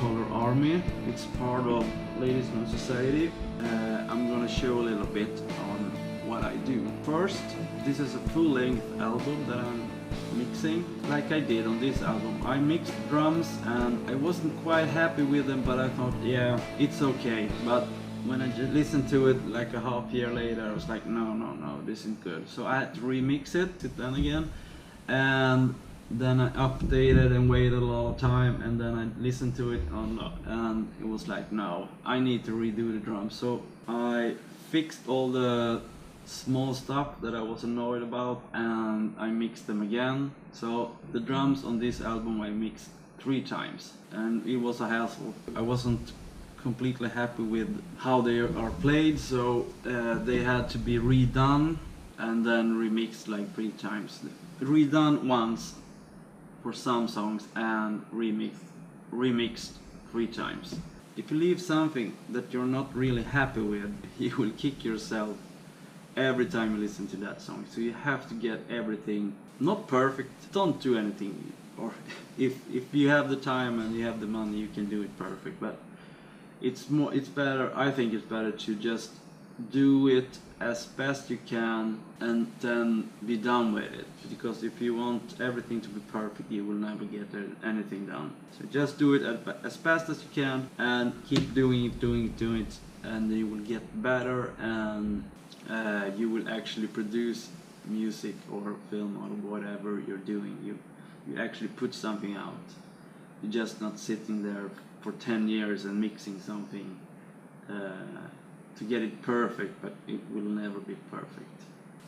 Color Army. It's part of Ladysmith Society. I'm gonna show a little bit on what I do. First, this is a full-length album that I'm mixing, like I did on this album. I mixed drums and I wasn't quite happy with them, but I thought, yeah, it's okay. But when I just listened to it like a half year later, I was like, no, this isn't good. So I had to remix it then again, and then I updated and waited a lot of time, and then I listened to it and it was like, no, I need to redo the drums. So I fixed all the small stuff that I was annoyed about and I mixed them again. So the drums on this album I mixed 3 times and it was a hassle. I wasn't completely happy with how they are played, so they had to be redone and then remixed like 3 times. Redone once for some songs and remixed 3 times. If you leave something that you're not really happy with, you will kick yourself every time you listen to that song. So you have to get everything not perfect. Don't do anything, or if you have the time and you have the money, you can do it perfect, but it's better, I think it's better to just do it as best you can and then be done with it, because if you want everything to be perfect, you will never get anything done. So just do it as fast as you can and keep doing it, and you will get better, and you will actually produce music or film or whatever you're doing. You actually put something out. You're just not sitting there for 10 years and mixing something to get it perfect, but it will never be perfect.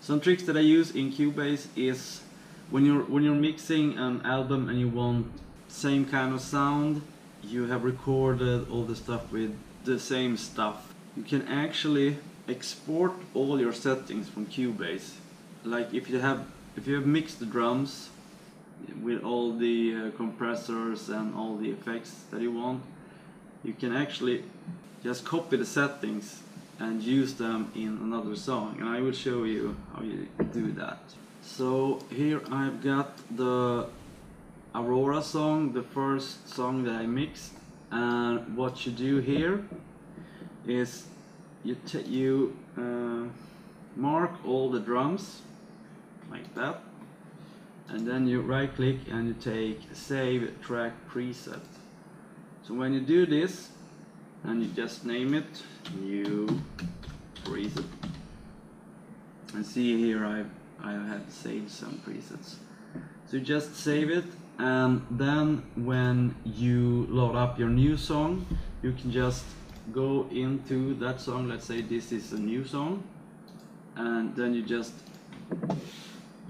Some tricks that I use in Cubase is when you're mixing an album and you want same kind of sound, you have recorded all the stuff with the same stuff. You can actually export all your settings from Cubase. Like if you have mixed the drums with all the compressors and all the effects that you want, you can actually just copy the settings and use them in another song, and I will show you how you do that. So here I've got the Aurora song, the first song that I mixed, and what you do here is you mark all the drums like that, and then you right click and you take Save Track Preset. So when you do this and you just name it New Preset, and see here I have saved some presets. So you just save it, and then when you load up your new song, you can just go into that song. Let's say this is a new song, and then you just,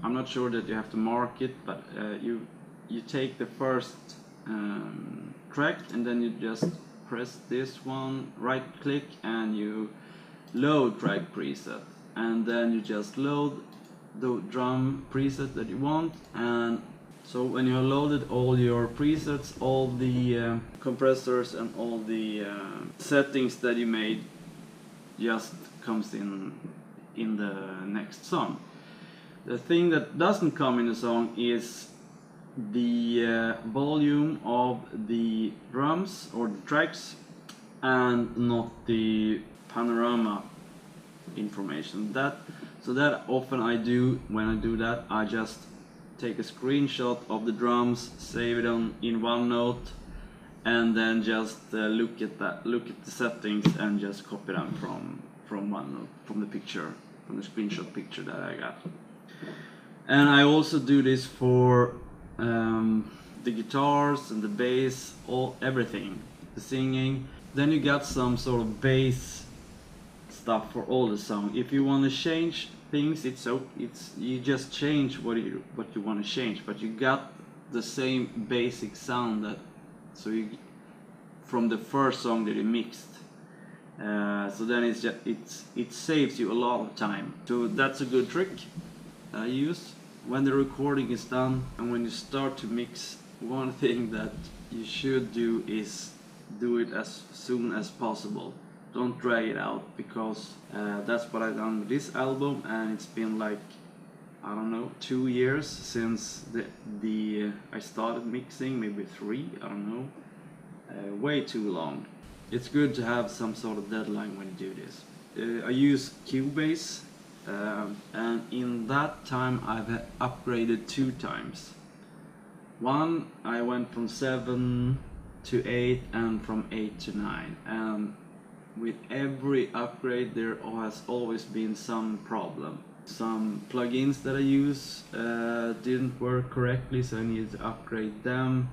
I'm not sure that you have to mark it, but you take the first track, and then you just press this one, right click, and you load track preset, and then you just load the drum preset that you want. And so when you have loaded all your presets, all the compressors and all the settings that you made just comes in the next song. The thing that doesn't come in the song is the volume of the drums or the tracks, and not the panorama information. So that often I do, when I do that, I just take a screenshot of the drums, save it in OneNote, and then just look at the settings and just copy them from OneNote, from the screenshot picture that I got. And I also do this for the guitars and the bass, everything, the singing. Then you got some sort of bass stuff for all the song. If you want to change things, you just change what you want to change, but you got the same basic sound from the first song that you mixed. So then it saves you a lot of time. So that's a good trick that I use. When the recording is done and when you start to mix, one thing that you should do is do it as soon as possible. Don't drag it out, because that's what I've done with this album, and it's been like, I don't know, 2 years since I started mixing, maybe 3, I don't know. way too long. It's good to have some sort of deadline when you do this. I use Cubase, and in that time I've upgraded 2 times. One, I went from 7 to 8 and from 8 to 9, and with every upgrade there has always been some problem. Some plugins that I use didn't work correctly, so I needed to upgrade them,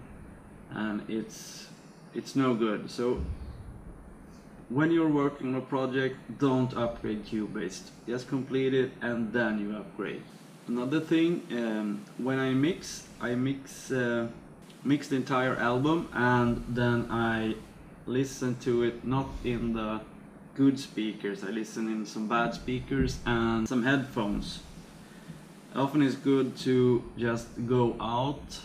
and it's no good. So when you're working on a project, don't upgrade Cubase. Just complete it and then you upgrade. Another thing, when I mix the entire album, and then I listen to it not in the good speakers. I listen in some bad speakers and some headphones. Often it's good to just go out,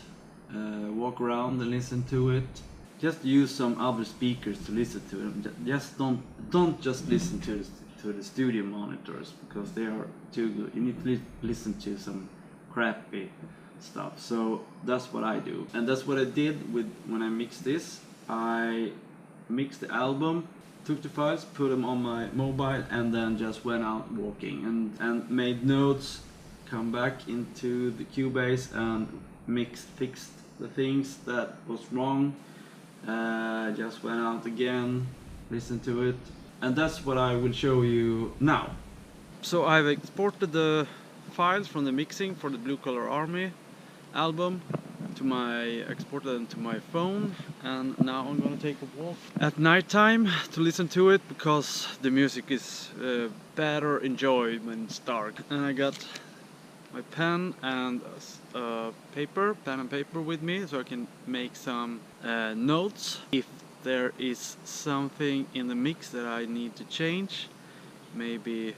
walk around and listen to it. Just use some other speakers to listen to them. Just don't just listen to the studio monitors, because they are too good. You need to listen to some crappy stuff. So that's what I do, and that's what I did with when I mixed this. I mixed the album, took the files, put them on my mobile, and then just went out walking and made notes, come back into the Cubase and fixed the things that was wrong. Just went out again, listened to it, and that's what I will show you now. So I've exported the files from the mixing for the Blue Collar Army album exported them to my phone, and now I'm gonna take a walk at night time to listen to it, because the music is better enjoyed when it's dark. And I got my pen and pen and paper with me, so I can make some notes if there is something in the mix that I need to change. Maybe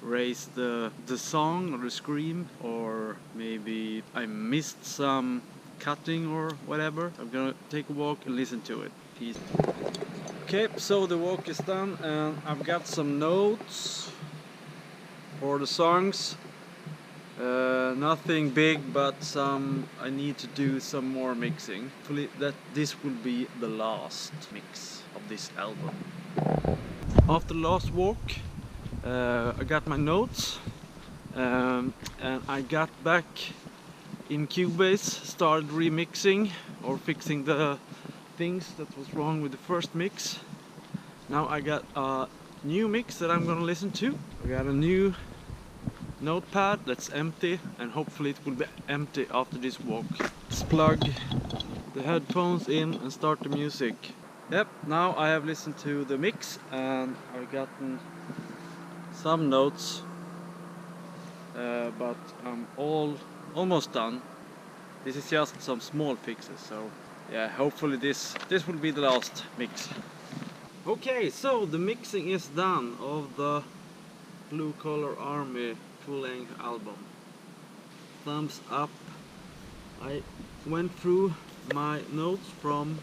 raise the song or the scream, or maybe I missed some cutting or whatever. I'm gonna take a walk and listen to it. Peace. Okay, so the walk is done, and I've got some notes for the songs. Nothing big, but I need to do some more mixing. Hopefully that this will be the last mix of this album. After the last walk, I got my notes, and I got back in Cubase, started remixing or fixing the things that was wrong with the first mix. Now I got a new mix that I'm gonna listen to. I got a new notepad that's empty, and hopefully it will be empty after this walk. Let's plug the headphones in and start the music. Yep, now I have listened to the mix and I've gotten some notes, but I'm almost done. This is just some small fixes, so yeah, hopefully this will be the last mix. Okay, so the mixing is done of the Blue Collar Army full-length album. Thumbs up. I went through my notes from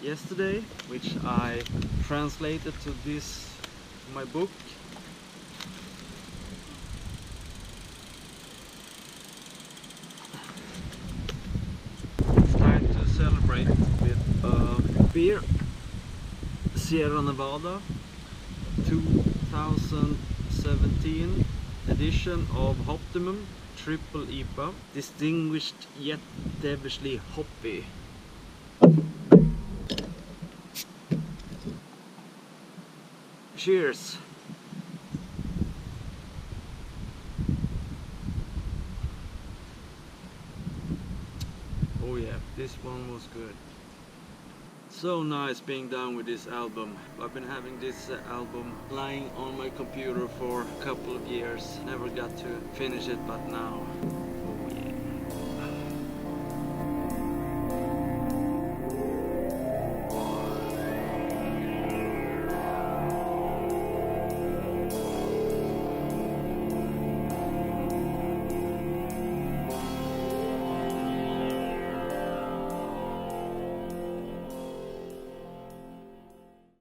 yesterday, which I translated to my book. It's time to celebrate with a beer. Sierra Nevada 2017 edition of Optimum Triple IPA, distinguished yet devilishly hoppy. Cheers! Oh yeah, this one was good. So nice being done with this album. I've been having this album lying on my computer for a couple of years. Never got to finish it, but now